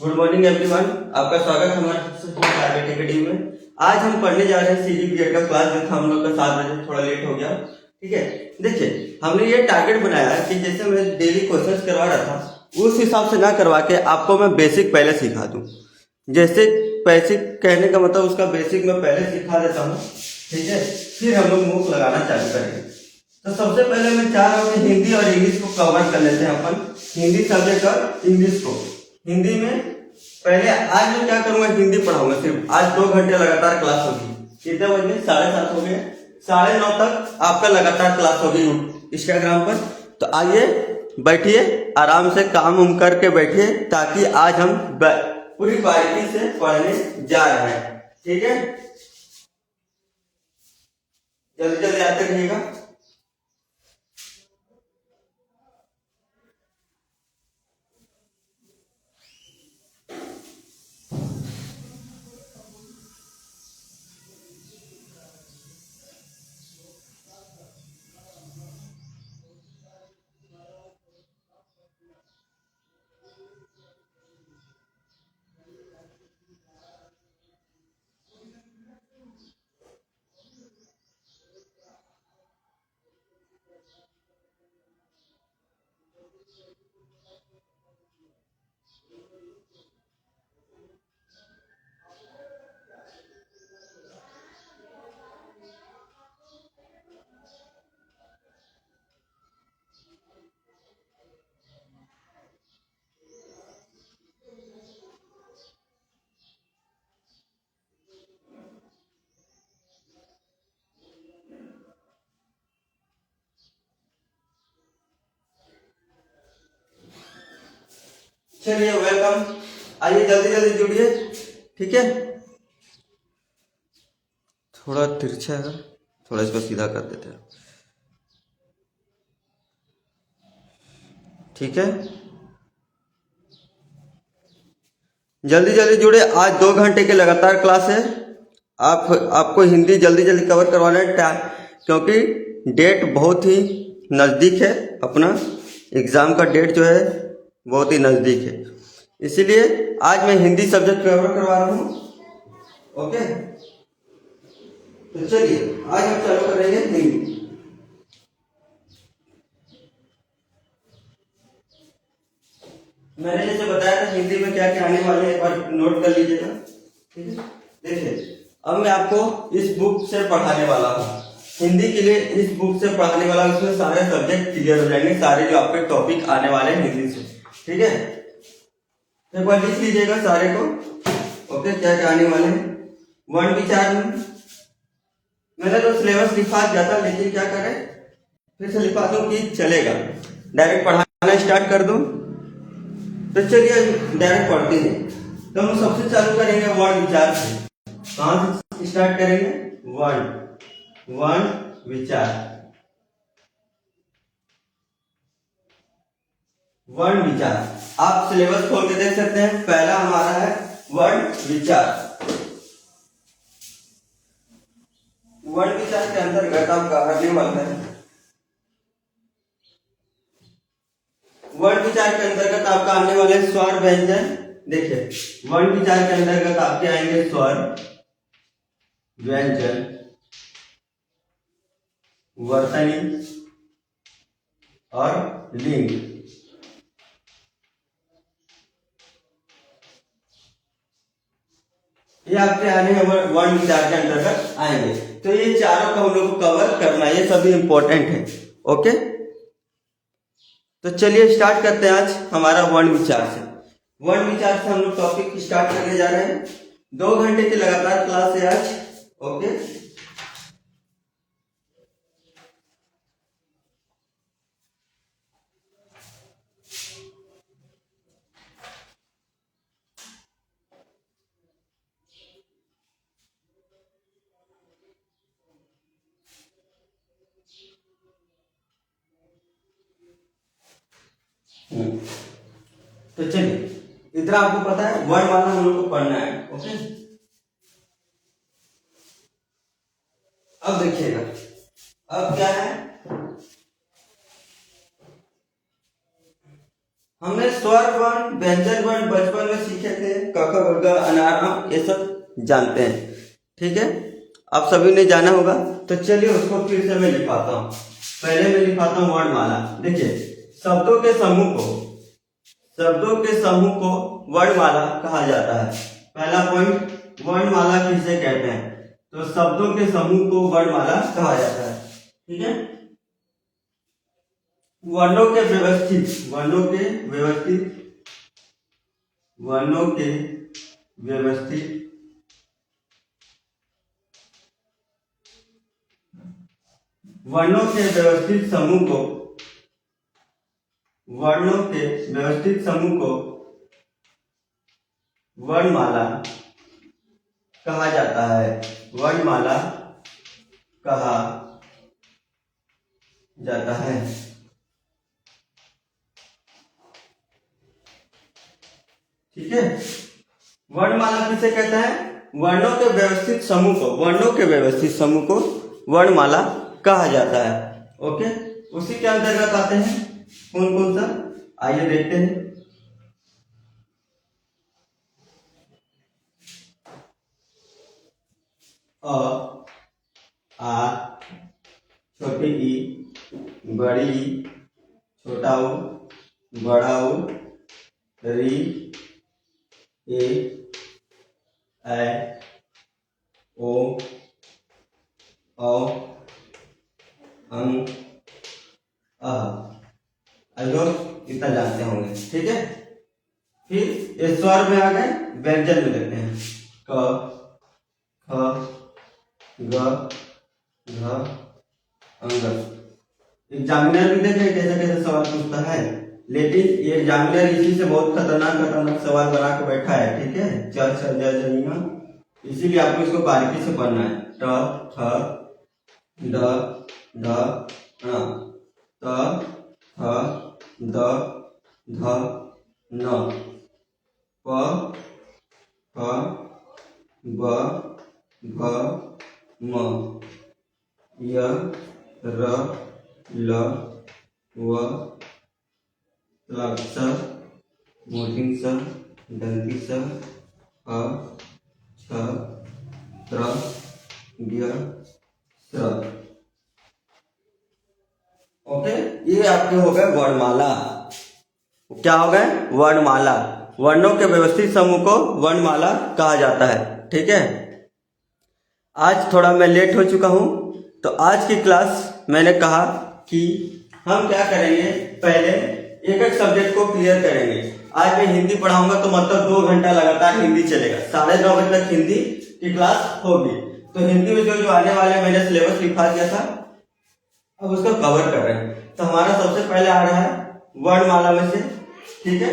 Good morning everyone, आपका स्वागत है हमारे टारगेट एकेडमी में। आज हम पढ़ने जा रहे हैं सीजीपीएड का क्लास, जो था हम लोग का 7 बजे, थोड़ा लेट हो गया। ठीक है, देखिए हमने ये टारगेट बनाया है कि जैसे मैं डेली क्वेश्चंस करवा रहा था उस हिसाब से ना करवा के आपको मैं बेसिक पहले सिखा दूं। जैसे बेसिक कहने का मतलब उसका बेसिक मैं पहले सिखा देता हूँ, ठीक है, फिर हम लोग मूव लगाना चालू करेंगे। तो सबसे पहले मैं चाह रहा हूँ कि हिंदी और इंग्लिश को कवर कर लेते हैं अपन। हिंदी सब्जेक्ट और इंग्लिश को हिंदी में पहले आज मैं क्या करूंगा, हिंदी पढ़ाऊंगा सिर्फ। आज 2 घंटे लगातार क्लास होगी। कितने बजे? 7:30 हो गए। 9:30 तक आपका लगातार क्लास होगी इंस्टाग्राम पर। तो आइए बैठिए, आराम से काम उम करके बैठिए, ताकि आज हम पूरी बारीकी से पढ़ने जा रहे हैं। ठीक है, जल्दी जल्दी आते रहिएगा। चलिए, वेलकम। आइए जल्दी जल्दी जुड़िए। ठीक है, थोड़ा तिरछा है, थोड़ा इसको सीधा कर देते हैं। ठीक है, जल्दी जल्दी जुड़े। आज 2 घंटे के लगातार क्लास है। आपको हिंदी जल्दी जल्दी कवर करवाना है, क्योंकि डेट बहुत ही नज़दीक है। अपना एग्ज़ाम का डेट जो है बहुत ही नज़दीक है, इसीलिए आज मैं हिंदी सब्जेक्ट कवर करवा रहा हूँ। ओके, तो चलिए आज हम चालू करेंगे हिंदी। मैंने जैसे बताया था हिंदी में क्या क्या आने वाले हैं, एक बार नोट कर लीजिएगा। ठीक है, देखिए अब मैं आपको इस बुक से पढ़ाने वाला हूँ। हिंदी के लिए इस बुक से पढ़ाने वाला हूँ। इसमें सारे सब्जेक्ट क्लियर हो जाएंगे, सारे जो आपके टॉपिक आने वाले हैं हिंदी से। ठीक है, एक बार लिख लीजिएगा सारे को। ओके, क्या क्या आने वाले हैं। वर्ण विचार में मैंने तो सिलेबस लिखा दिया था, लेकिन क्या करें, फिर से लिखा दूं कि चलेगा। डायरेक्ट पढ़ाना स्टार्ट कर दूं, तो चलिए डायरेक्ट पढ़ते हैं। तो हम सबसे चालू करेंगे वर्ण विचार से। कहां से स्टार्ट करेंगे? वर्ण विचार। वर्ण विचार आप सिलेबस खोल के देख सकते हैं। पहला हमारा है वर्ण विचार। वर्ण विचार के अंतर्गत आपका आने वाला है, वर्ण विचार के अंतर्गत आपका आने वाले स्वर व्यंजन। देखिए वर्ण विचार के अंतर्गत आपके आएंगे स्वर, व्यंजन, वर्तनी और लिंग। ये आपके आने हैं वर्ण विचार के अंतर्गत आएंगे। तो ये चारों को हम लोग को कवर करना, ये सभी इंपॉर्टेंट है। ओके, तो चलिए स्टार्ट करते हैं आज हमारा वर्ण विचार से। वर्ण विचार से हम लोग टॉपिक स्टार्ट करने जा रहे हैं। 2 घंटे की लगातार क्लास है आज। ओके, तो चलिए इतना आपको पता है, वर्ण वाला हम लोग को पढ़ना है। ओके, अब देखिएगा, अब क्या है, हमने स्वर वर्ण, व्यंजन वर्ण बचपन में सीखे थे। क ग अनार आम ये सब जानते हैं, ठीक है। आप सभी ने जाना होगा, तो चलिए उसको फिर से मैं लिखाता हूँ। पहले मैं लिखाता हूँ वर्णमाला। देखिए, शब्दों के समूह को वर्णमाला कहा जाता है। पहला पॉइंट, वर्णमाला किसे कहते हैं? तो शब्दों के समूह को वर्णमाला कहा जाता है, ठीक है। वर्णों के व्यवस्थित समूह को वर्णमाला कहा जाता है। वर्णमाला कहा जाता है, ठीक है। वर्णमाला किसे कहते हैं? वर्णों के व्यवस्थित समूह को वर्णमाला कहा जाता है। ओके, उसी के अंतर्गत आते हैं कौन कौन सा, आइए देखते हैं। अ, आ, छोटी ई, बड़ी ई, छोटा ऊ, बड़ा ऊ, री, ए, ऐ, ओ, औ, अंग, इतना जानते होंगे, ठीक है। फिर ये स्वर में आ गए, व्यंजन में देखते हैं। क, ख, ग, घ, अंग। एग्जामिनर भी देखे कैसे कैसे सवाल पूछता है, लेकिन ये एग्जामिनर इसी से बहुत खतरनाक सवाल बना के बैठा है, ठीक है। चल चल जय जनिया, इसीलिए आपको इसको बारीकी से पढ़ना है। ट, ठ, ड, ढ, ण, त, थ, द, ध, न, प, फ, ब, भ, म, य, र, ल, व, श, मोटिंग स, दंती स, अ, छ, त्र, ज्ञ, स्र। ओके, ये आपके हो गए वर्णमाला। क्या हो गए? वर्णमाला। वर्णों के व्यवस्थित समूह को वर्णमाला कहा जाता है, ठीक है। आज थोड़ा मैं लेट हो चुका हूं, तो आज की क्लास मैंने कहा कि हम क्या करेंगे, पहले एक एक सब्जेक्ट को क्लियर करेंगे। आज मैं हिंदी पढ़ाऊंगा, तो मतलब 2 घंटा लगातार हिंदी चलेगा। 9:30 बजे तक हिंदी की क्लास होगी। तो हिंदी में जो आने वाले मैंने सिलेबस लिखा दिया था, अब उसको कवर कर रहे हैं। तो हमारा सबसे पहले आ रहा है वर्णमाला में से, ठीक है।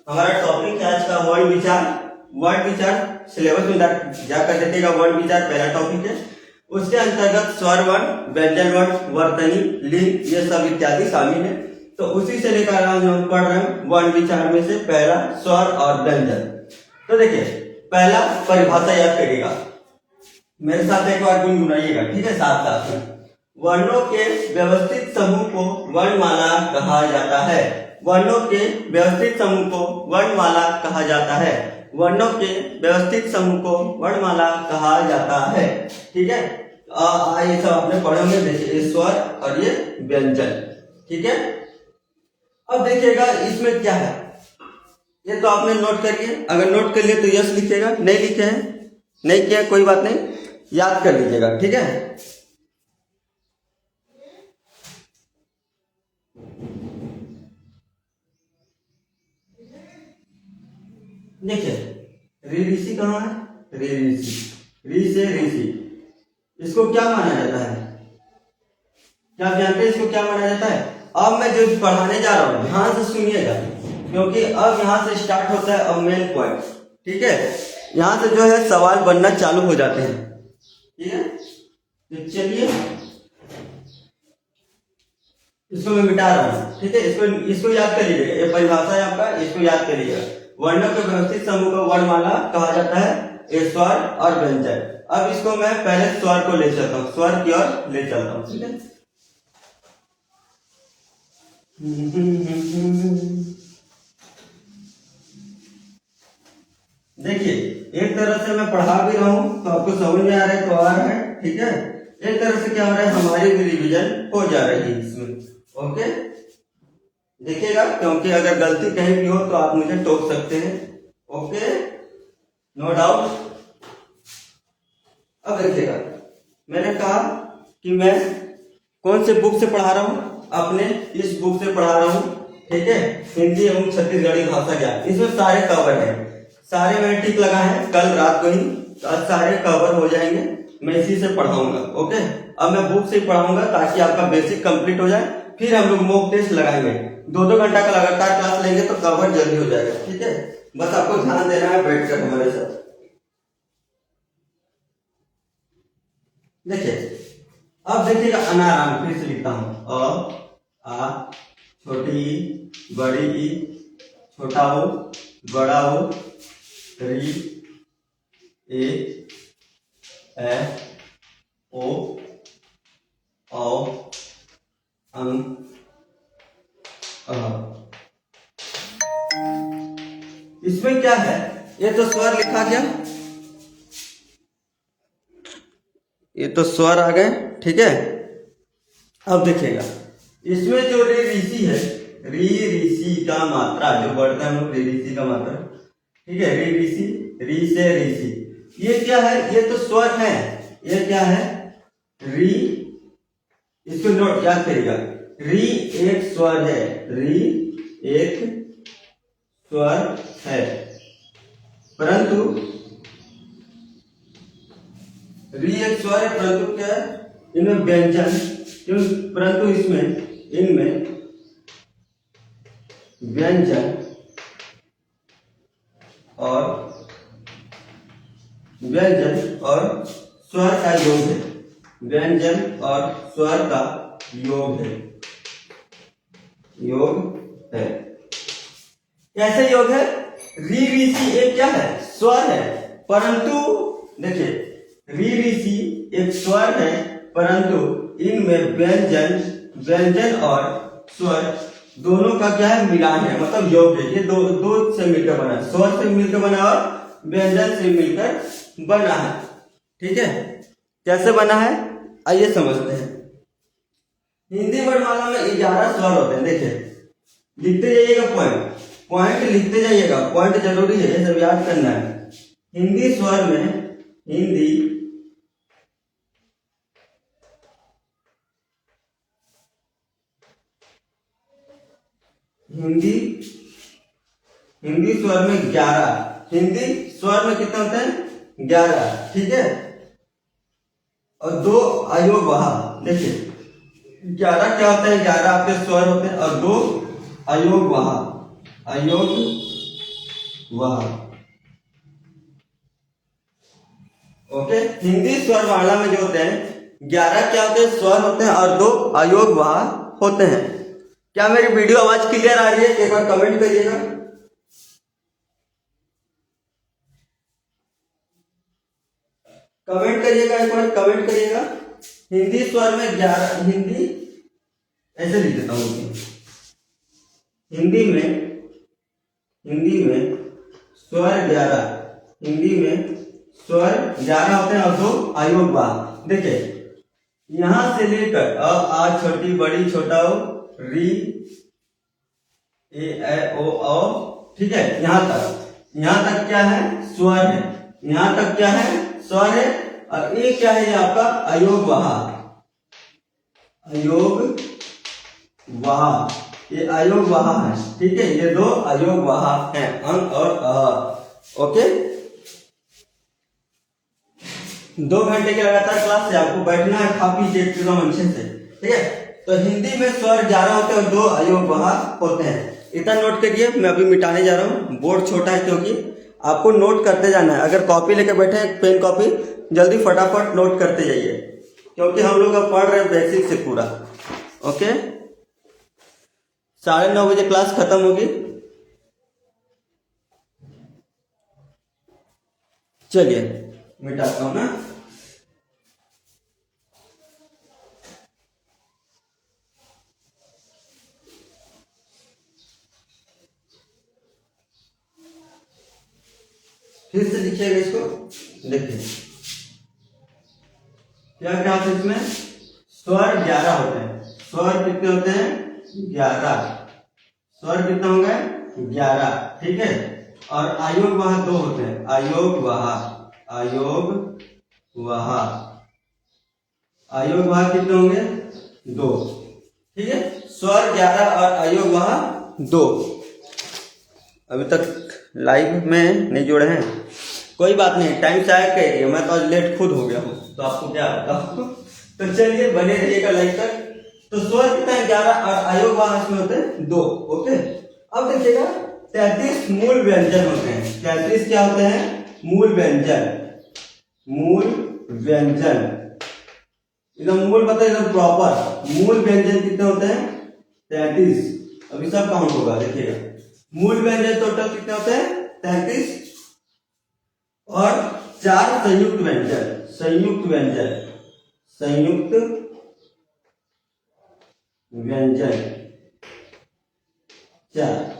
हमारा टॉपिक है आज का वर्ण विचार। सिलेबस में जाकर देखिएगा, वर्ण विचार पहला टॉपिक है। उसके अंतर्गत स्वर वर्ण, व्यंजन वर्ण, वर्तनी, लिंग, ये सब इत्यादि शामिल है। तो उसी से लेकर आज हम पढ़ रहे हैं वर्ण विचार में से पहला स्वर और व्यंजन। तो देखिए, पहला परिभाषा याद करिएगा, मेरे साथ एक बार गुनगुनाइएगा, ठीक है, साथ साथ में। वर्णों के व्यवस्थित समूह को वर्णमाला कहा जाता है। वर्णों के व्यवस्थित समूह को वर्णमाला कहा जाता है। वर्णों के व्यवस्थित समूह को वर्णमाला कहा जाता है, ठीक है। ये सब आपने पढ़े होंगे। देखिए, स्वर और ये व्यंजन, ठीक है। अब देखिएगा इसमें क्या है, ये तो आपने नोट करिए। अगर नोट कर लिए तो यस लिखिएगा, नहीं लिखे हैं, नहीं किया कोई बात नहीं, याद कर लीजिएगा, ठीक है। देखिए, ऋषि कहाँ है? ऋषि से ऋषि, इसको क्या माना जाता है? क्या आप जानते हैं इसको क्या माना जाता है? अब मैं जो पढ़ाने जा रहा हूँ, ध्यान से सुनिएगा, क्योंकि अब यहाँ से स्टार्ट होता है अब मेन पॉइंट, ठीक है। यहाँ से जो है सवाल बनना चालू हो जाते हैं, ठीक है। तो चलिए, इसको मैं मिटा रहा हूँ, ठीक है। इसको याद कर लीजिएगा, ये परिभाषा है आपका, इसको याद कर लीजिएगा। वर्णों के व्यवस्थित समूह को वर्णमाला कहा जाता है, ये स्वर और व्यंजन। अब इसको मैं पहले स्वर को ले चलता हूँ, स्वर की ओर ले चलता हूँ, ठीक है। देखिए एक तरह से मैं पढ़ा भी रहा हूँ तो आपको समझ में आ रहा है तो आ रहा है, ठीक है। एक तरह से क्या हो रहा है, हमारी भी रिवीजन हो जा रही है इसमें। ओके, देखिएगा, क्योंकि अगर गलती कहीं भी हो तो आप मुझे टोक सकते हैं। Okay, no doubt. अब देखिएगा, मैंने कहा कि मैं कौन से बुक से पढ़ा रहा हूँ, अपने इस बुक से पढ़ा रहा हूँ, ठीक है, हिंदी एवं छत्तीसगढ़ी भाषा ज्ञान। इसमें सारे कवर है, सारे मैंने टिक लगा है कल रात को ही, तो आज सारे कवर हो जाएंगे। मैं इसी से पढ़ाऊंगा। ओके, अब मैं बुक से ही पढ़ाऊंगा ताकि आपका बेसिक कंप्लीट हो जाए। फिर हम लोग मॉक टेस्ट लगाएंगे, 2-2 घंटा का लगातार क्लास लेंगे तो कवर जल्दी हो जाएगा, ठीक है। बस आपको ध्यान देना है बैठकर हमारे साथ। देखिए, अब देखिएगा अनाराम, फिर से लिखता हूं, अ आ छोटी ई बड़ी ई, छोटा ओ बड़ा ओ, री ए ओ औ अं अ। इसमें क्या है, ये तो स्वर लिखा गया, ये तो स्वर आ गए, ठीक है। अब देखिएगा, इसमें जो रे ऋषि है, री ऋषि का मात्रा जो बढ़ता है हम लोग, रे ऋषि का मात्रा, ठीक है, री ऋषि, री से ऋषि, ये क्या है, ये तो स्वर है। ये क्या है, री, इसको नोट याद करिएगा, री एक स्वर है, री एक स्वर है, परंतु री एक स्वर है परंतु क्या है, इनमें व्यंजन, परंतु इसमें, इनमें व्यंजन और स्वर का योग है, व्यंजन और स्वर का योग है, योग है। कैसे योग है, री ऋषि एक क्या है, स्वर है, परंतु देखिए री ऋषि एक स्वर है, परंतु इनमें व्यंजन और स्वर दोनों का क्या है, मिलान है, मतलब योग है। ये दो से मिलकर बना है, स्वर से मिलकर बना और व्यंजन से मिलकर बना है, ठीक है। कैसे बना है, आइए समझते हैं। हिंदी वर्णमाला में 11 स्वर होते हैं। देखिए, लिखते जाइएगा, पॉइंट पॉइंट लिखते जाइएगा, पॉइंट जरूरी है, ये सब याद करना है। हिंदी स्वर में, हिंदी स्वर में 11, हिंदी स्वर में कितने होते हैं, 11, ठीक है। और 2 अयोग वहा, देखिए 11 क्या होता है, 11 आपके स्वर होते हैं और 2 अयोग वहा, अयोग वहा। ओके, हिंदी स्वर माला में जो होते हैं 11 क्या होते हैं, स्वर होते हैं और 2 अयोग वहा होते हैं। क्या मेरी वीडियो आवाज क्लियर आ रही है, एक बार कमेंट करिएगा। कमेंट करिएगा, एक बार कमेंट करिएगा। हिंदी स्वर में 11, हिंदी ऐसे लिख देता हूँ, हिंदी में स्वर 11, हिंदी में स्वर 11 होते हैं और 2 अयोग वाह। देखिए यहां से लेकर अ आ छोटी बड़ी छोटा ओ, री ए ओ औ, ठीक है, यहां तक क्या है, स्वर है, यहां तक क्या है, स्वर है। और ये क्या है, ये आपका अयोग वहा, अयोग वहा, ये अयोग वहा है, ठीक है, ये 2 अयोग वहा है, अंग और अ। ओके, 2 घंटे के लगातार क्लास से आपको बैठना है, खा पीजिए एकदम अच्छे से, ठीक है। तो हिंदी में स्वर 11 होते हैं और 2 अयोग वहा होते हैं। इतना नोट करिए, मैं अभी मिटाने जा रहा हूँ, बोर्ड छोटा है क्योंकि आपको नोट करते जाना है। अगर कॉपी लेकर बैठे हैं, पेन कॉपी, जल्दी फटाफट नोट करते जाइए, क्योंकि हम लोग अब पढ़ रहे हैं बेसिक से पूरा। ओके, 9:30 बजे क्लास खत्म होगी। चलिए मिटाता हूं ना। फिर से लिखिएगा इसको। देखिए क्या क्या होता है इसमें, स्वर 11 होते हैं। स्वर कितने होते हैं, 11। स्वर कितना हो गए, 11, ठीक है। और आयोग वाह 2 होते हैं। आयोग वाह, आयोग वाह, आयोग वाह कितने होंगे, 2, ठीक है। स्वर 11 और आयोग वाह 2। अभी तक लाइव में नहीं जुड़े हैं, कोई बात नहीं, टाइम से आया करिए, मैं तो आज लेट खुद हो गया हूँ, तो आपको क्या बताऊँ। तो चलिए बने रहिएगा लाइव तक। तो स्वर कितना है, 11, और आयोग वाह इसमें होते हैं 2, ओके। अब देखिएगा 33 मूल व्यंजन होते हैं। 33 क्या होते हैं, मूल व्यंजन। मूल व्यंजन एकदम मूल पता है, एकदम प्रॉपर। मूल व्यंजन कितने होते हैं, 33। अभी सब काउंट होगा, देखिएगा। मूल व्यंजन टोटल कितने होते हैं, 33। और 4 संयुक्त व्यंजन। संयुक्त व्यंजन, संयुक्त व्यंजन 4।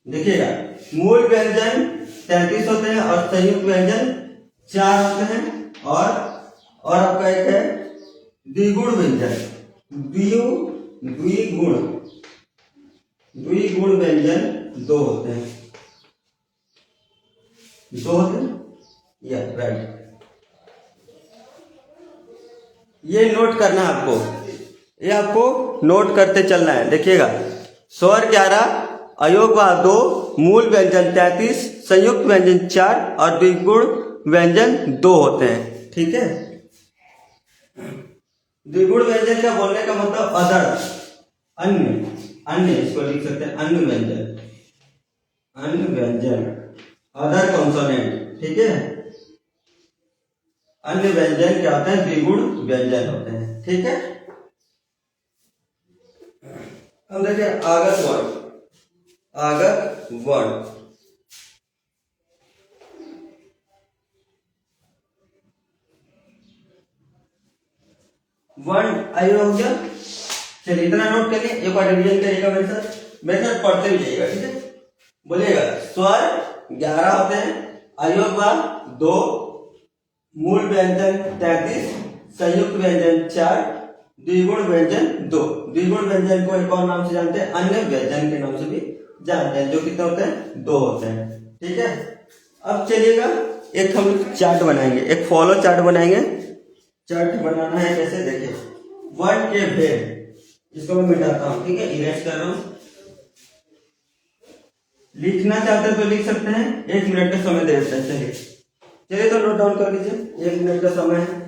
देखिएगा मूल व्यंजन 33 होते हैं और संयुक्त व्यंजन 4 होते हैं। और आपका एक है द्विगुण व्यंजन। द्विगुण, द्विगुण व्यंजन 2 होते हैं। 2 होते हैं, या राइट। ये नोट करना है आपको, ये आपको नोट करते चलना है। देखिएगा स्वर 11, अयोग वाह 2, मूल व्यंजन 33, संयुक्त व्यंजन 4 और द्विगुण व्यंजन 2 होते हैं, ठीक है। द्विगुण व्यंजन का बोलने का मतलब अदर, अन्य, अन्य इसको लिख सकते हैं, अन्य व्यंजन, अन्य व्यंजन, अदर कॉन्सोनेंट, ठीक है। अन्य व्यंजन क्या होते हैं, द्विगुण व्यंजन होते हैं, ठीक है। अब देखिए आगत वर्ण, आगत वर्ण। वर्ण आयु हो गया। चलिए इतना नोट करिए, एक बार रिवीजन करिएगा मेरे साथ पढ़ते भी जाइएगा, ठीक है। बोलिएगा स्वर 11 होते हैं, अयोग वाह 2, मूल व्यंजन 33, संयुक्त व्यंजन 4, द्विगुण व्यंजन 2। द्विगुण व्यंजन को एक और नाम से जानते हैं, अन्य व्यंजन के नाम से भी जानते हैं, जो कितने होते हैं, 2 होते हैं, ठीक है। अब चलिएगा एक हम चार्ट बनाएंगे, एक फॉलो चार्ट बनाएंगे। चार्ट बनाना है कैसे, देखिए वर्ण के भेद, इसको मैं मिटाता हूं, ठीक है, इरेज कर रहा हूं। लिखना चाहते हैं तो लिख सकते हैं, 1 मिनट का समय दे देते हैं। चलिए तो नोट डाउन कर लीजिए, 1 मिनट का समय है।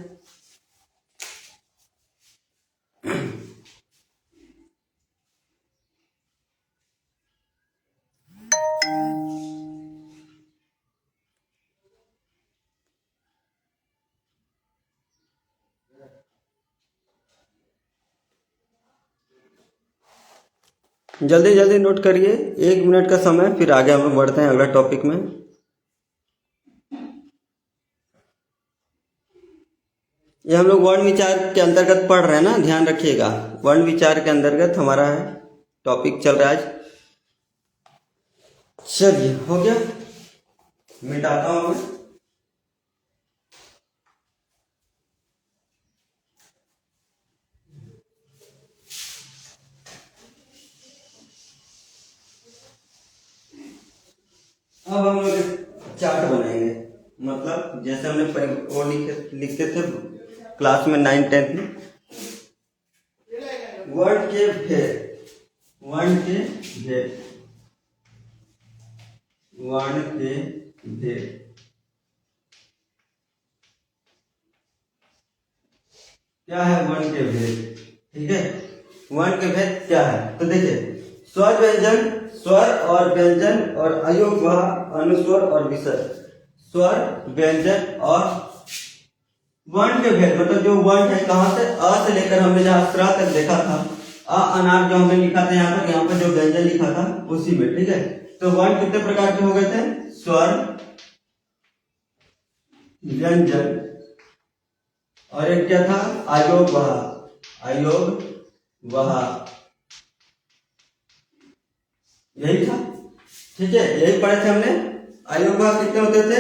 जल्दी जल्दी नोट करिए, 1 मिनट का समय, फिर आगे हम लोग बढ़ते हैं अगला टॉपिक में। ये हम लोग वर्ण विचार के अंतर्गत पढ़ रहे हैं ना, ध्यान रखिएगा। वर्ण विचार के अंतर्गत हमारा है टॉपिक चल रहा है आज। चलिए हो गया, मिटाता हूं मैं। अब हम लोग चार्ट बनाएंगे, मतलब जैसे हमने वो लिखते थे क्लास में 9th-10th में। वर्ण के भेद, वर्ण के भेद, वर्ण के भेद। क्या है वर्ण के भेद, ठीक है। वर्ण के भेद क्या है, तो देखिए स्वर व्यंजन, स्वर और व्यंजन और अयोग वाह, अनुस्वर और विसर्ग। स्वर व्यंजन और वर्ण के भेद, मतलब जो वर्ण है कहां से, अ से लेकर हमने जहां स्र तक देखा था, अ अनार जो हमने लिखा था यहाँ पर जो व्यंजन लिखा था उसी में, ठीक है। तो वर्ण कितने प्रकार के हो गए थे, स्वर, व्यंजन, और एक क्या था, अयोग वाह, अयोग वाह, यही था, ठीक है, यही पढ़े थे हमने अयोग भाग कितने होते थे?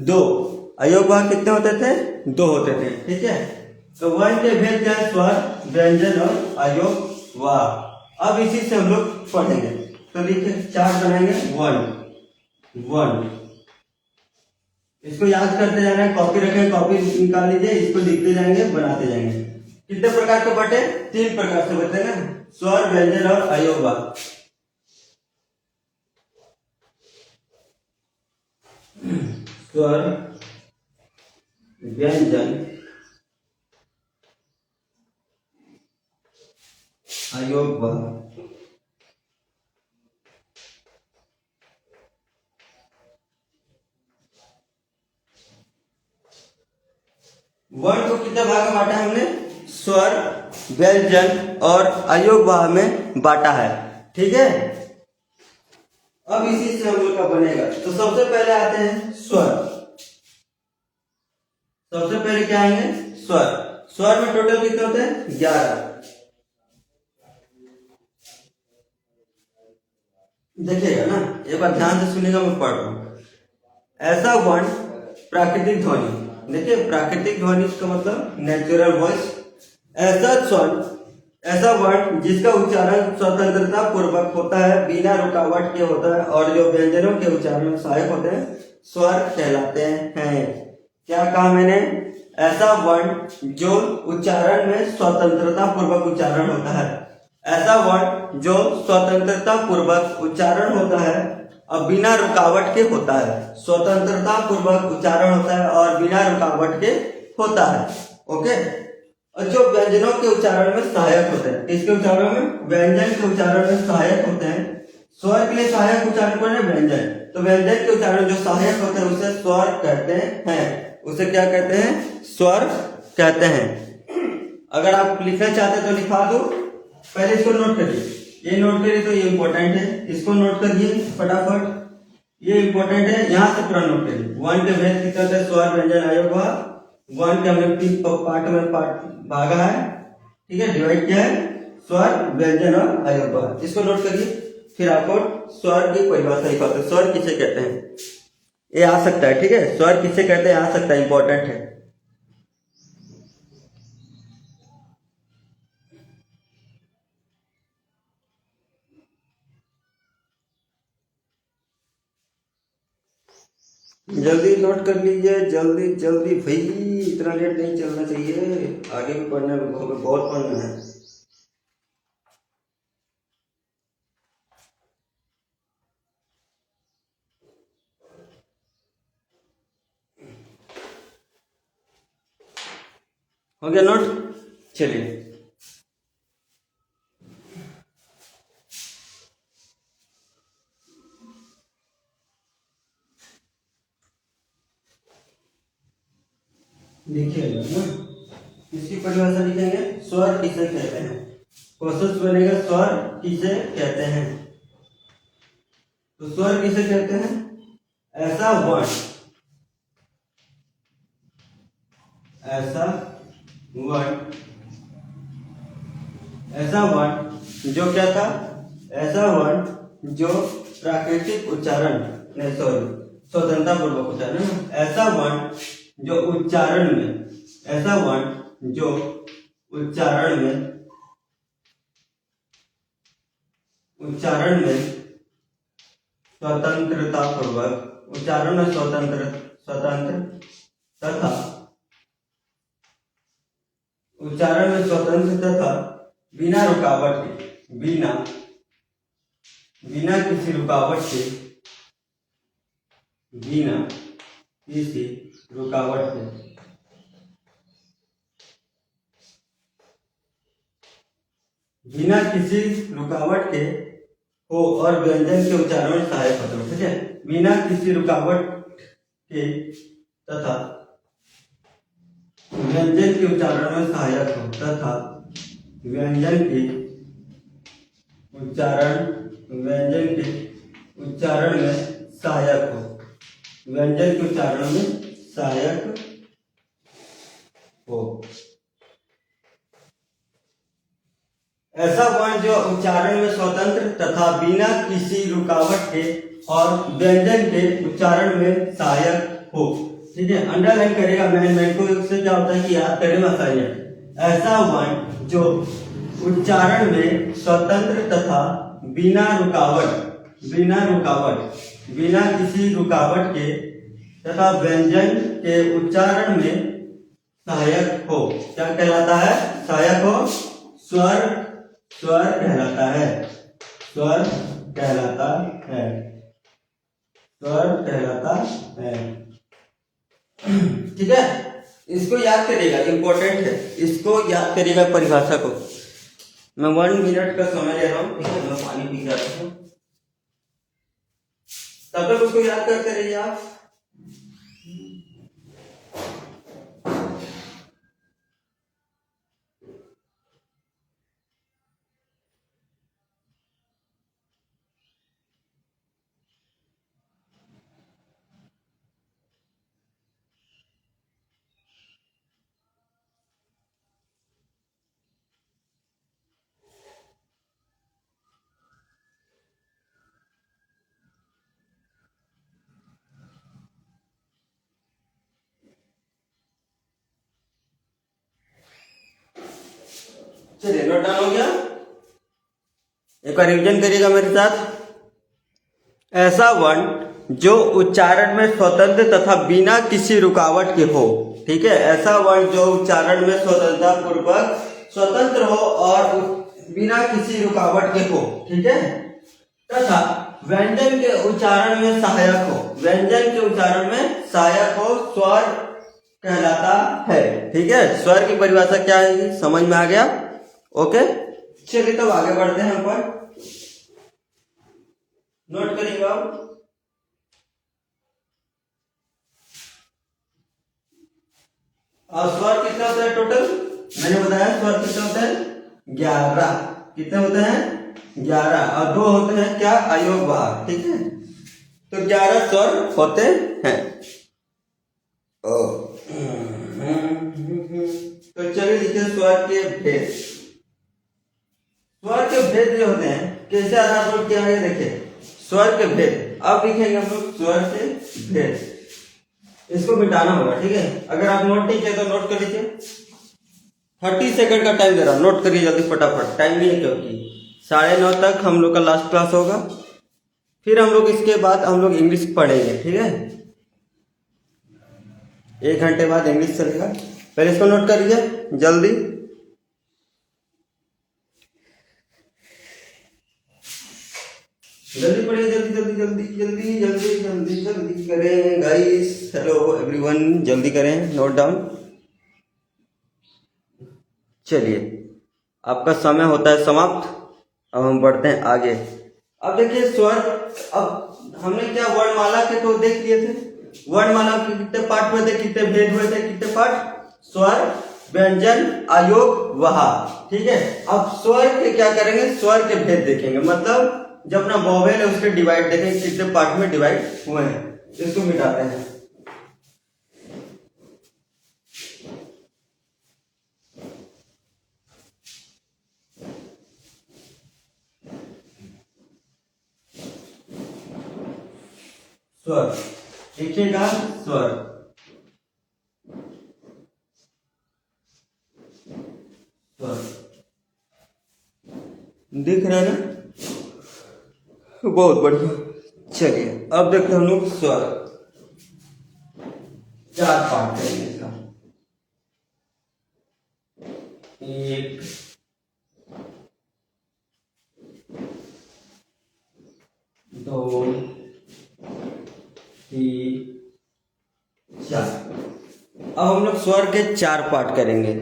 2। अयोग भाग कितने होते थे? 2 होते थे। ठीक है, तो वर्ण के भेद क्या है? स्वर, व्यंजन और अयोग वाह। अब इसी से हम लोग पढ़ेंगे। तो देखिए चार्ट बनाएंगे। वन, इसको याद करते जाना है। कॉपी रखें, कॉपी निकाल लीजिए, इसको लिखते जाएंगे, बनाते जाएंगे। कितने प्रकार के बटे? 3 प्रकार से बटे ना, स्वर, व्यंजन और अयोग वाह। स्वर, व्यंजन, अयोग वाह। वर्ण को कितने भाग में बांटा है हमने? स्वर, व्यंजन और अयोग वाह में बांटा है। ठीक है, अब इसी से हम लोग का बनेगा। तो सबसे पहले आते हैं स्वर। सबसे पहले क्या आएंगे? स्वर। स्वर में टोटल कितने होते हैं? 11। देखिएगा ना, एक बार ध्यान से सुनिएगा, मैं पढ़ रहा हूं। ऐसा वर्ण, प्राकृतिक ध्वनि। देखिए प्राकृतिक ध्वनि का मतलब नेचुरल वॉइस। ऐसा स्वर, ऐसा वर्ण जिसका उच्चारण स्वतंत्रता पूर्वक होता है, बिना रुकावट के होता है, और जो व्यंजनों के उच्चारण में सहायक होते हैं, स्वर कहलाते हैं। क्या कहा मैंने? ऐसा वर्ण जो उच्चारण में स्वतंत्रता पूर्वक उच्चारण होता है। ऐसा वर्ण जो स्वतंत्रता पूर्वक उच्चारण होता है और बिना रुकावट के होता है। स्वतंत्रता पूर्वक उच्चारण होता है और बिना रुकावट के होता है। ओके, और जो व्यंजनों के उच्चारण में सहायक होते हैं। किसके उच्चारण में? व्यंजन के उच्चारण में सहायक होते हैं। स्वर के लिए सहायक उच्चारण कौन है? व्यंजन। तो व्यंजन के उच्चारण जो सहायक होते हैं उसे स्वर कहते हैं। उसे क्या कहते हैं? स्वर कहते हैं। अगर आप लिखना चाहते हैं तो लिखा दो, पहले इसको नोट करिए। ये नोट करिए, तो ये इंपॉर्टेंट है, इसको नोट करिए फटाफट। ये इंपॉर्टेंट है, यहां से पूरा नोट करिए। वर्ण के भेद कितने होते हैं? स्वर, व्यंजन, अयोग वाह। वर्ण के हमने 3 पार्ट में भागा है। ठीक है, डिवाइड किया है, स्वर, व्यंजन और अयोग वाह। इसको नोट करिए। फिर आपको स्वर की परिभाषा लिखा। स्वर किसे कहते हैं ये आ सकता है। ठीक है, स्वर किसे कहते हैं आ सकता है, इंपॉर्टेंट है। जल्दी नोट कर लीजिए, जल्दी जल्दी भाई, इतना लेट नहीं चलना चाहिए, आगे भी पढ़ना है, बहुत पढ़ना है। हो गया नोट? चलिए, देखिएगा ना, इसकी परिभाषा लिखेंगे। स्वर किसे कहते हैं? क्वेश्चन बनेगा, स्वर किसे कहते हैं। तो स्वर किसे कहते हैं? ऐसा वर्ण, ऐसा वर्ण, ऐसा वर्ण जो क्या था? ऐसा वर्ण जो प्राकृतिक उच्चारण, नहीं सॉरी, स्वतंत्रता पूर्वक उच्चारण। ऐसा वर्ण जो उच्चारण में, ऐसा वर्ण जो उच्चारण में, उच्चारण में स्वतंत्रता पूर्वक, उच्चारण में स्वतंत्र तथा, उच्चारण में स्वतंत्र तथा बिना रुकावट के, बिना किसी रुकावट के, बिना किसी रुकावट के, बिना किसी रुकावट के हो और व्यंजन के उच्चारण में सहायक होता है। ठीक है, बिना किसी रुकावट के तथा व्यंजन के उच्चारण में सहायक हो, तथा व्यंजन के उच्चारण, व्यंजन के उच्चारण में सहायक हो, व्यंजन के उच्चारण में सहायक हो। ऐसा वर्ण जो उच्चारण में स्वतंत्र तथा बिना किसी रुकावट के और व्यंजन के उच्चारण में सहायक हो। ठीक है, अंडरलाइन करेगा। मैन को इससे क्या होता है कि याद करें आसानी। ऐसा वर्ण जो उच्चारण में स्वतंत्र तथा बिना किसी रुकावट के तथा व्यंजन के उच्चारण में सहायक हो। क्या कहलाता है? सहायक हो। स्वर कहलाता है। स्वर कहलाता है। ठीक है, इसको याद करिएगा, इंपॉर्टेंट है। इसको याद करिएगा परिभाषा को। मैं 1 मिनट का समय ले रहा हूँ। ठीक है, मैं पानी पी जाता हूँ, तब तक उसको याद करते रहिए आप। चलिए, नोट डाउन हो गया। एक बार रिवीजन करिएगा मेरे साथ। ऐसा वर्ण जो उच्चारण में स्वतंत्र तथा बिना किसी रुकावट के हो। ठीक है, ऐसा वर्ण जो उच्चारण में स्वतंत्रता पूर्वक स्वतंत्र हो और बिना किसी रुकावट के हो। ठीक है, तथा व्यंजन के उच्चारण में सहायक हो। व्यंजन के उच्चारण में सहायक हो, स्वर कहलाता है। ठीक है, स्वर की परिभाषा क्या है समझ में आ गया? ओके, चलिए तब आगे बढ़ते हैं। हम पर नोट करिएगा। और स्वर कितने होते हैं टोटल? मैंने बताया स्वर कितने होते हैं? 11। कितने होते हैं? 11। और 2 होते हैं क्या? अयोग वाहक। ठीक है, तो 11 स्वर होते हैं। तो चलिए लिखिए स्वर के भेद। स्वर के भेद जो होते हैं कैसे आधार पर किया गया? देखिए, स्वर के भेद अब लिखेंगे हम लोग। स्वर के भेद, इसको मिटाना होगा। ठीक है, अगर आप नोट नहीं किए तो नोट कर लीजिए। 30 सेकंड का टाइम दे रहा हूं, नोट करिए जल्दी फटाफट। टाइम नहीं है क्योंकि 9:30 तक हम लोग का लास्ट क्लास होगा। फिर हम लोग इसके बाद हम लोग इंग्लिश पढ़ेंगे। ठीक है, 1 घंटे बाद इंग्लिश चलेगा। पहले इसको नोट करिए जल्दी। जल्दी पढ़िए, जल्दी करें गाइस। हेलो एवरीवन, जल्दी करें, नोट डाउन। चलिए, आपका समय होता है समाप्त। अब हम बढ़ते हैं आगे। अब देखिए स्वर, अब हमने क्या वर्णमाला के तो देख लिए थे। वर्णमाला के कितने पार्ट हुए थे, कितने भेद हुए थे, कितने पार्ट? स्वर, व्यंजन, अयोग, वहा। ठीक है, अब स्वर के क्या करेंगे? स्वर के भेद देखेंगे। मतलब जब अपना वोवेल है उसके डिवाइड देखेंगे, कितने पार्ट में डिवाइड हुए हैं। इसको मिटाते हैं। स्वर लिखिएगा, स्वर। स्वर दिख रहा है ना? बहुत बढ़िया। चलिए अब देखते हैं हम लोग स्वर। 4 पार्ट करेंगे इसका। 1, 2, 3, 4। अब हम लोग स्वर के 4 पार्ट करेंगे।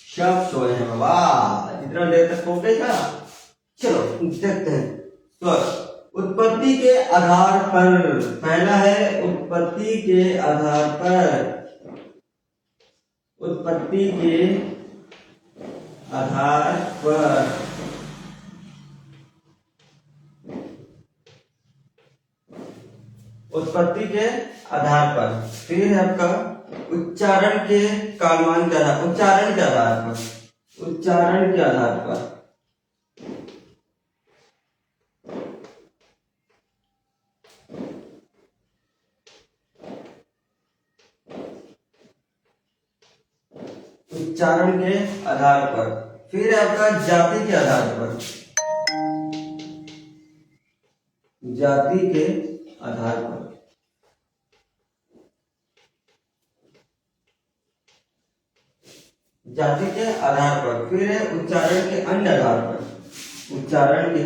सब सोए हैं, वाह, इतना देर तक सो गए था। चलो देखते हैं स्वर। उत्पत्ति के आधार पर, पहला है उत्पत्ति के आधार पर। उत्पत्ति के आधार पर, उत्पत्ति के आधार पर। फिर है आपका उच्चारण के कालमान के आधार, उच्चारण के आधार पर, उच्चारण के आधार पर। उच्चारण के आधार पर, फिर आपका जाति के आधार पर, जाति के आधार पर, जाति के आधार पर, फिर है उच्चारण के अन्य आधार पर, उच्चारण के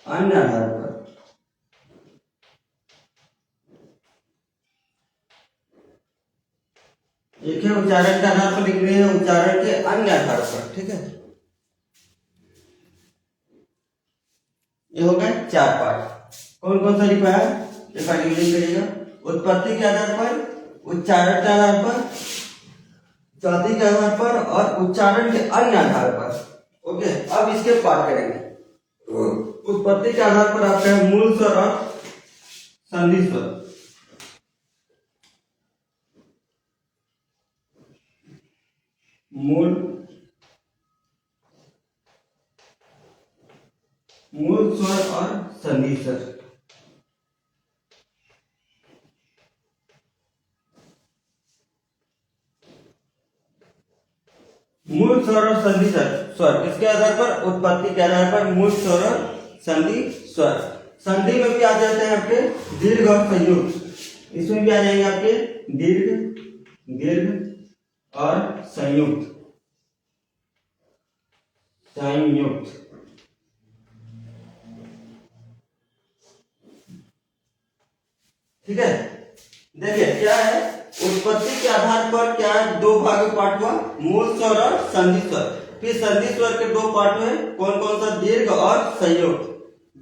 अन्य आधार पर, एक है उच्चारण के आधार पर लिख रहे हैं, उच्चारण के अन्य आधार पर, ठीक है। ये हो गए 4 पार्ट। कौन कौन सा लिखा है ये कंटिन्यू करिएगा। उत्पत्ति के आधार पर, उच्चारण के आधार पर, जाति के आधार पर और उच्चारण के अन्य आधार पर। ओके, अब इसके पार्ट करेंगे। उत्पत्ति के आधार पर आपका है मूल स्वर और संधि स्वर। मूल स्वर और संधि स्वर। मूल स्वर और संधि स्वर किसके आधार पर? उत्पत्ति के आधार पर मूल स्वर और संधि स्वर। संधि में भी आ जाते हैं आपके दीर्घ और संयुक्त। इसमें भी आ जाएंगे आपके दीर्घ और संयुक्त। ठीक है, देखिए क्या है, उत्पत्ति के आधार पर क्या है, 2 भाग में पार्ट हुआ, मूल स्वर और संधि स्वर। फिर संधि स्वर के 2 पार्ट हुए, कौन कौन सा? दीर्घ और संयुक्त।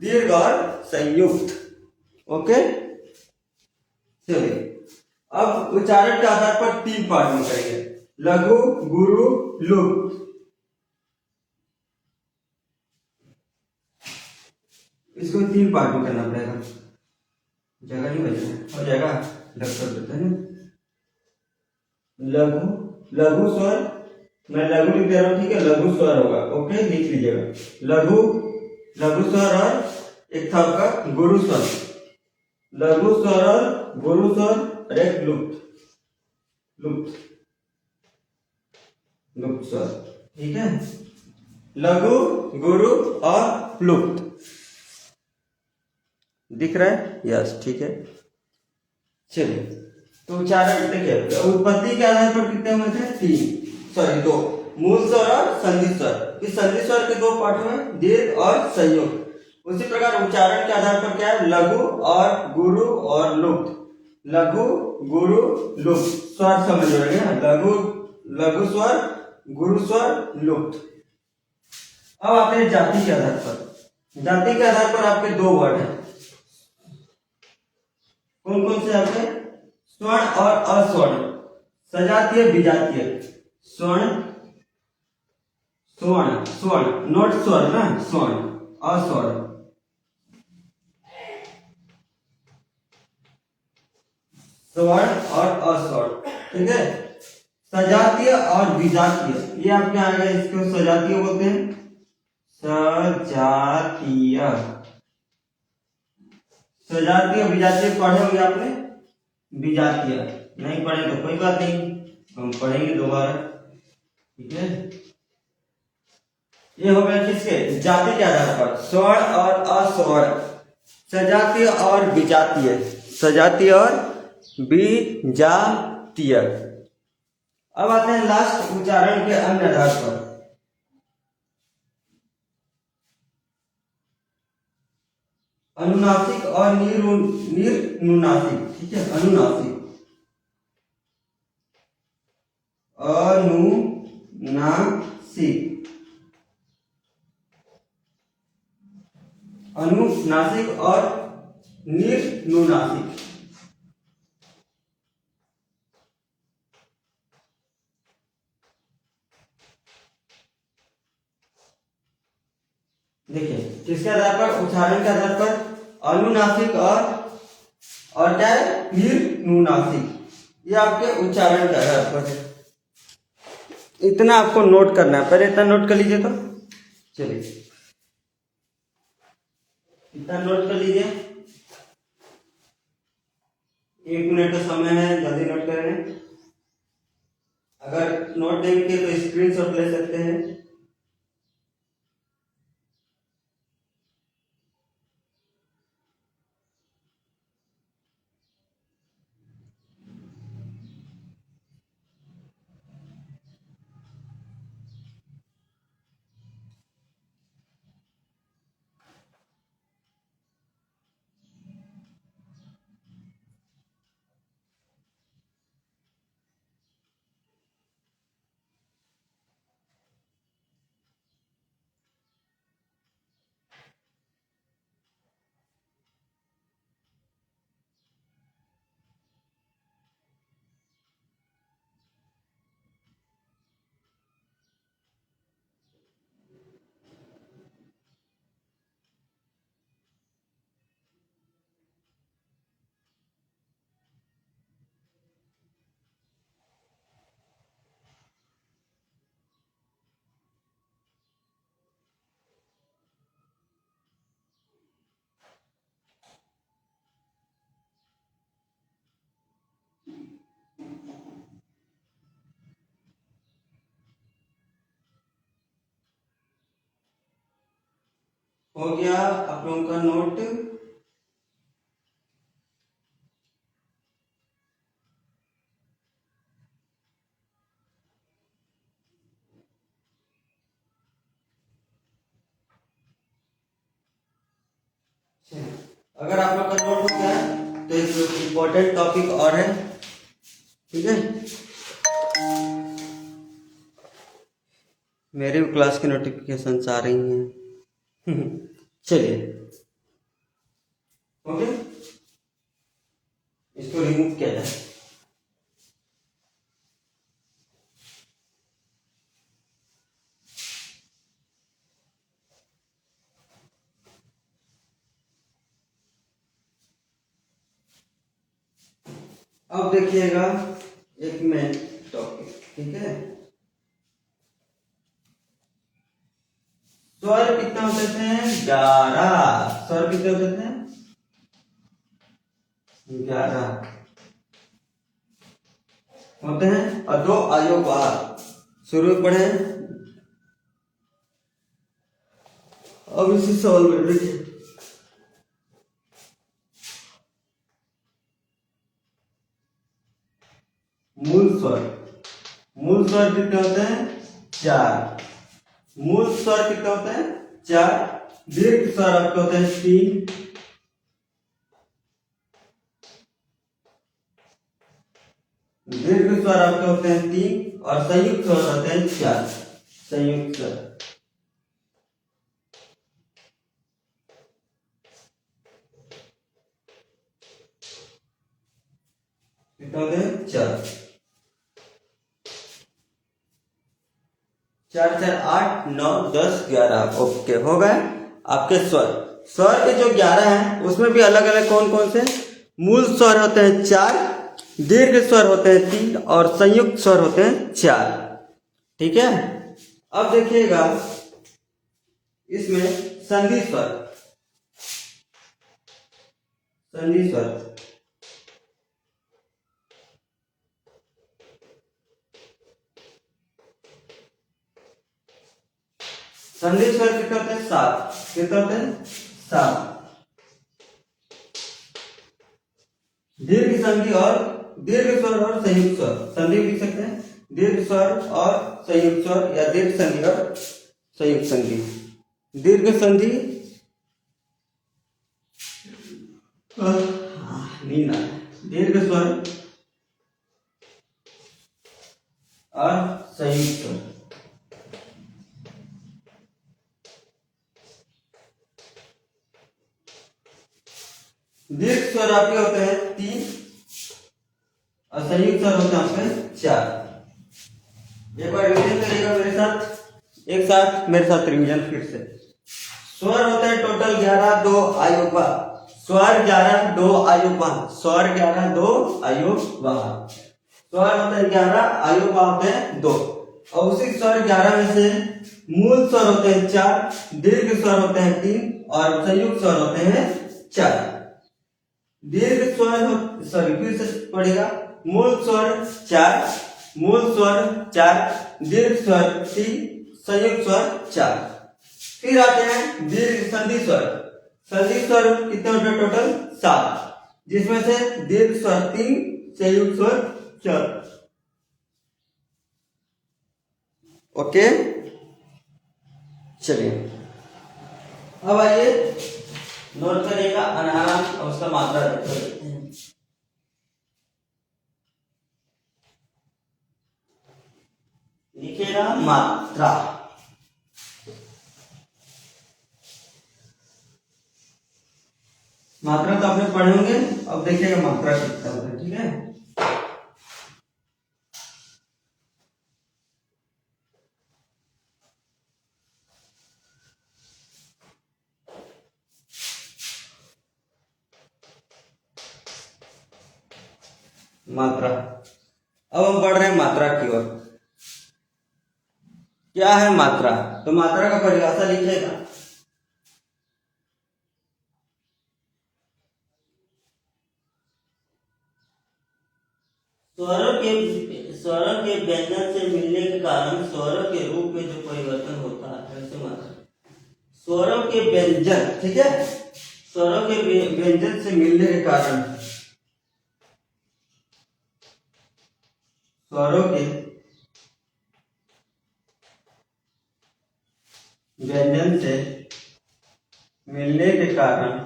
दीर्घ और संयुक्त। ओके, चलिए अब उच्चारण के आधार पर 3 पार्ट में करेंगे, लघु, गुरु, लुप्त। इसको 3 पार्ट में करना पड़ेगा, जगह नहीं बचेगा, हो जाएगा डॉक्टर देते हैं। लघु स्वर, मैं लघु लिख दे रहा हूँ, ठीक है, लघु स्वर होगा। ओके, लिख लीजिएगा लघु स्वर और एक था आपका गुरु स्वर। लघु स्वर और गुरु स्वर और एक लुप्त स्वर, ठीक है। लघु, गुरु और लुप्त दिख रहा है? यस, ठीक है। चलिए, तो उच्चारण देखिए, उत्पत्ति के आधार पर कितने हुए थे? 2। मूल स्वर और संधि स्वर। इस संधि स्वर के 2 पार्ट हुए, दीर्घ और संयुक्त। उसी प्रकार उच्चारण के आधार पर क्या है? लघु और गुरु और लुप्त। लघु, गुरु, लुप्त स्वर समझ रहे हैं? लघु स्वर, गुरु स्वर, लुप्त। अब आते हैं जाति के आधार पर। जाति के आधार पर आपके 2 वर्ड हैं, कौन कौन से आपके? स्वर्ण और अस्वर्ण, सजातीय, विजातीय। स्वर्ण, नोट स्वर ना, स्वर्ण, अस्वर्ण। स्वर्ण और अस्वर्ण, ठीक है। सजातीय और विजातीय, ये आपके आ गए, इसको सजातीय बोलते हैं। सजातीय विजातीय पढ़े होंगे आपने। विजातीय नहीं पढ़े तो कोई बात नहीं, हम पढ़ेंगे दोबारा, ठीक है। ये हो गया किसके? जाति के आधार पर, स्वर्ण और अस्वर्ण, सजातीय और विजातीय, सजातीय और विजातीय। अब आते हैं लास्ट उच्चारण के अन्य आधार पर। अनुनासिक और निर्नुनासिक, ठीक है। अनुनासिक और निर्नुनासिक। देखिए किसके आधार पर? उच्चारण के आधार पर अनुनासिक और क्या है? निर्नुनासिक। ये आपके उच्चारण के आधार पर है। इतना आपको नोट करना है, पहले इतना नोट कर लीजिए। तो चलिए इतना नोट कर लीजिए। 1 मिनट का समय है, जल्दी नोट करें। अगर नोट नहीं किए तो स्क्रीनशॉट ले सकते हैं। हो गया आप लोगों का नोट। अगर आप लोग का नोट हो गया तो एक इम्पोर्टेंट टॉपिक और है, ठीक है। मेरी भी क्लास की नोटिफिकेशन आ रही हैं। चलिए, ओके, इसको रिमूव किया जाए। अब देखिएगा एक मेन टॉपिक, ठीक है। स्वर कितने होते थे? 11। स्वर कितने होते थे? 11 होते हैं। और 2 अयोगवाह शुरू में पढ़े। अब इसी सवाल में देखिए, मूल स्वर कितने होते हैं? 4। मूल स्वर कितने होते हैं? 4। दीर्घ स्वर आपके होते हैं 3। दीर्घ स्वर आपके होते हैं 3 और संयुक्त स्वर होते हैं 4। संयुक्त स्वर कितने होते हैं? 4। 4 4 8 9 10 11। ओके, हो गए आपके स्वर। स्वर के जो 11 हैं उसमें भी अलग अलग कौन कौन से? मूल स्वर होते हैं 4, दीर्घ स्वर होते हैं 3 और संयुक्त स्वर होते हैं 4, ठीक है। अब देखिएगा इसमें संधि स्वर। संधि स्वर संधि स्वर कितने होते हैं? 7। कितने होते हैं? 7। दीर्घ संधि और दीर्घ स्वर और संयुक्त स्वर। संधि लिख सकते हैं दीर्घ स्वर और संयुक्त स्वर, या दीर्घ संधि और संयुक्त संधि। दीर्घ संधि नींद आ, दीर्घ स्वर और संयुक्त स्वर। दीर्घ स्वर आपके होते हैं 3 और संयुक्त स्वर होते हैं आपके 4। एक बार रिवीजन करिएगा मेरे साथ, एक साथ मेरे साथ रिवीजन फिर से। स्वर होते हैं टोटल 11, 2 अयोगवाह। स्वर 11, 2 अयोगवाह। स्वर 11, 2 अयोगवाह। स्वर होते हैं 11, अयोगवाह होते हैं 2। और उसी स्वर 11 में से मूल स्वर होते हैं 4, दीर्घ स्वर होते हैं 3 और संयुक्त स्वर होते हैं 4। दीर्घ स्वर सॉरी फिर से पढ़ेगा, मूल स्वर 4, मूल स्वर 4, दीर्घ स्वर 3, संयुक्त स्वर 4। फिर आते हैं दीर्घ संधि स्वर। संधि स्वर कितने होते हैं टोटल 7, जिसमें से दीर्घ स्वर 3, संयुक्त स्वर 4। ओके, चलिए अब आइए नोट करिएगा अनानाम और उसका मात्रा देखते हैं। लिखिएगा मात्रा। मात्रा तो आपने पढ़े होंगे, अब देखिएगा मात्रा कितना होता है, ठीक है। मात्रा, अब हम बढ़ रहे हैं मात्रा की ओर। क्या है मात्रा? तो मात्रा का परिभाषा लिखिएगा। स्वरों के व्यंजन से मिलने के कारण स्वरों के रूप में जो परिवर्तन होता है ऐसे मात्रा। स्वरों के व्यंजन, ठीक है, स्वरों के व्यंजन से मिलने के कारण स्वरों के व्यंजन से मिलने के कारण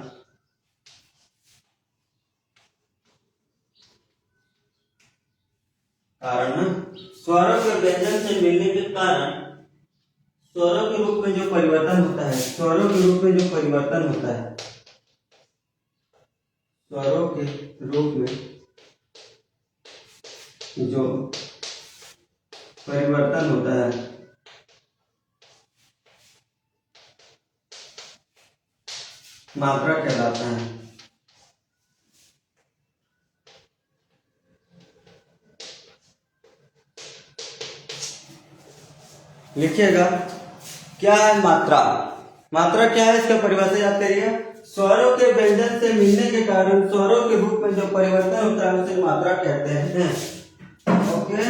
स्वरों के व्यंजन से मिलने के कारण स्वरों के रूप में जो परिवर्तन होता है, स्वरों के रूप में जो परिवर्तन होता है, स्वरों के रूप में जो परिवर्तन होता है मात्रा कहलाता है। लिखिएगा क्या है मात्रा। मात्रा क्या है इसका परिभाषा याद करिए। स्वरों के व्यंजन से मिलने के कारण स्वरों के रूप में जो परिवर्तन होता है उसे मात्रा कहते हैं। ओके,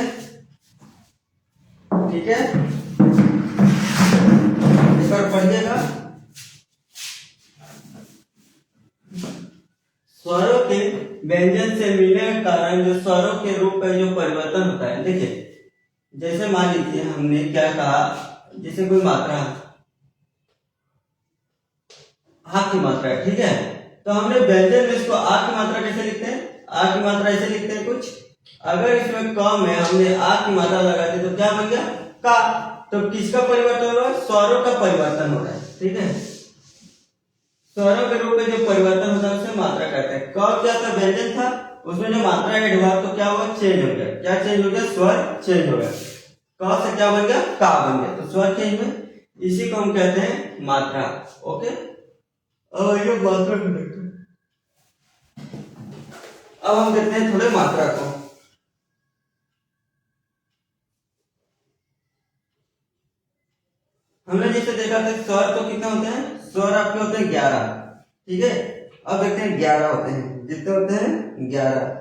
ठीक है, एक बार पढ़िएगा। स्वरों के व्यंजन से मिलने के कारण जो स्वरों के रूप में जो परिवर्तन होता है, देखिए जैसे मान लीजिए हमने क्या कहा, जैसे कोई मात्रा आ की मात्रा है, ठीक है, तो हमने व्यंजन में इसको आ की मात्रा कैसे लिखते हैं? आ की मात्रा ऐसे लिखते हैं कुछ, अगर इसमें कम है हमने आ की मात्रा लगा दी तो क्या बन गया? का। तो किसका परिवर्तन हो रहा है? स्वरों का परिवर्तन हो रहा है, ठीक है। स्वरों के रूप में जो परिवर्तन होता है उसे मात्रा कहते हैं। क क्या था? व्यंजन था, उसमें जो मात्रा ऐड हुआ तो क्या हुआ? चेंज हो गया। क्या चेंज हो गया? स्वर चेंज हो गया। क से क्या बन गया? का बन गया, तो स्वर चेंज हुए, इसी को हम कहते हैं मात्रा। ओके, अब ये मात्रा को देखते हैं। अब हम देखते हैं थोड़े मात्रा को। हमने जैसे देखा था स्वर तो कितने होते हैं? स्वर आपके होते हैं 11, ठीक है। अब देखते हैं 11 होते हैं, जितने होते हैं 11।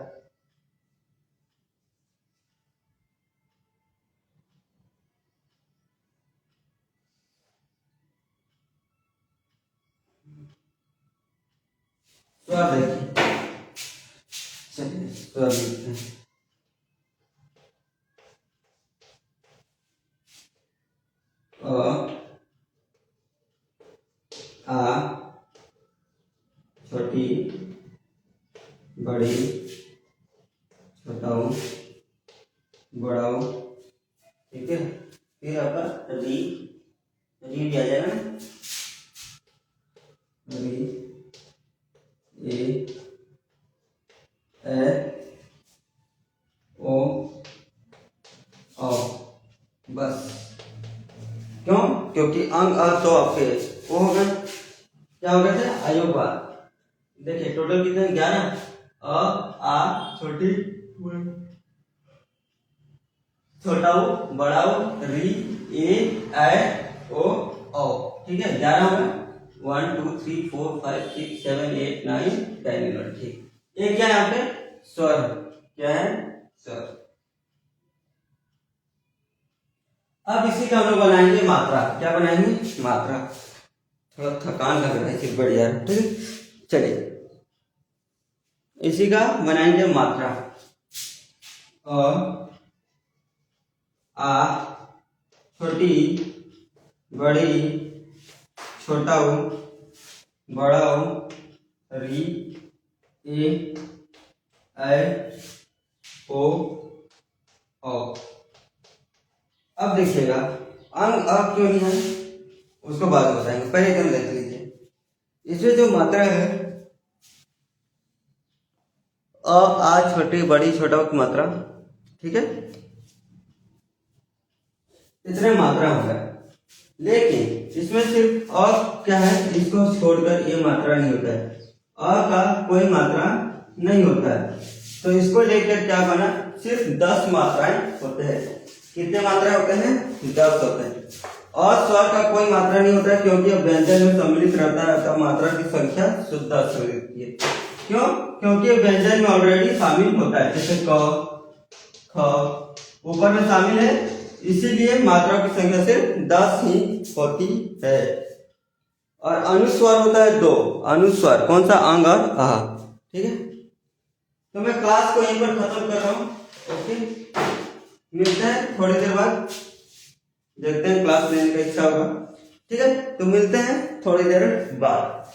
स्वर देखिए, चलिए स्वर लिखते हैं। आ, छोटी, बड़ी, छोटा, बड़ा, ठीक है। फिर आपका री, री भी आ जाएगा ना, री, ए, ओ, औ, बस। क्यों? क्योंकि अंग अ तो आपके वो हो गए, क्या हो गए थे? आयोगवाद। देखिए टोटल कितने? 11। अ, आ, छोटी, छोटा ऊ, बड़ा ऊ, री, ए, ओ, औ, ठीक है। 11 हो गए। 1 2 3 4 5 6 7 8 9 10 11, ठीक। एक क्या है यहाँ पे स्वर, क्या है स्वर। अब इसी का हम लोग बनाएंगे मात्रा। क्या बनाएंगे? मात्रा। थोड़ा थकान लग रहा है सिर बढ़िया, ठीक है। चलिए इसी का बनाएंगे मात्रा। अ आ छोटी बड़ी छोटा ऊ बड़ा ऊ री ए ऐ ओ औ। अब देखिएगा अंग अब क्यों नहीं है उसको बाद में बताएंगे, पहले एकदम देख लीजिए। इसमें जो मात्रा है अ आ छोटी बड़ी छोटा की मात्रा, ठीक है, इतने मात्रा हो गया। लेकिन इसमें सिर्फ अ क्या है, इसको छोड़कर ये मात्रा नहीं होता है, अ का कोई मात्रा नहीं होता है। तो इसको लेकर क्या बना, सिर्फ 10 मात्राएं होते हैं। कितने मात्रा होते हैं? 10 होते हैं। और स्वर का कोई मात्रा नहीं होता है क्योंकि अब व्यंजन में सम्मिलित रहता है तब मात्रा की संख्या शुद्ध अक्षर होती है। क्यों? क्योंकि व्यंजन में ऑलरेडी शामिल होता है, जैसे क ख ऊपर में शामिल है, इसीलिए मात्रा की संख्या सिर्फ 10 ही होती है। और अनुस्वर होता है 2। अनुस्वर कौन सा? अंग और आह, ठीक है। तो मैं क्लास को यहीं पर खत्म कर रहा हूँ। ओके, मिलते हैं थोड़ी देर बाद, देखते हैं क्लास लेने का इच्छा होगा, ठीक है। तो मिलते हैं थोड़ी देर बाद।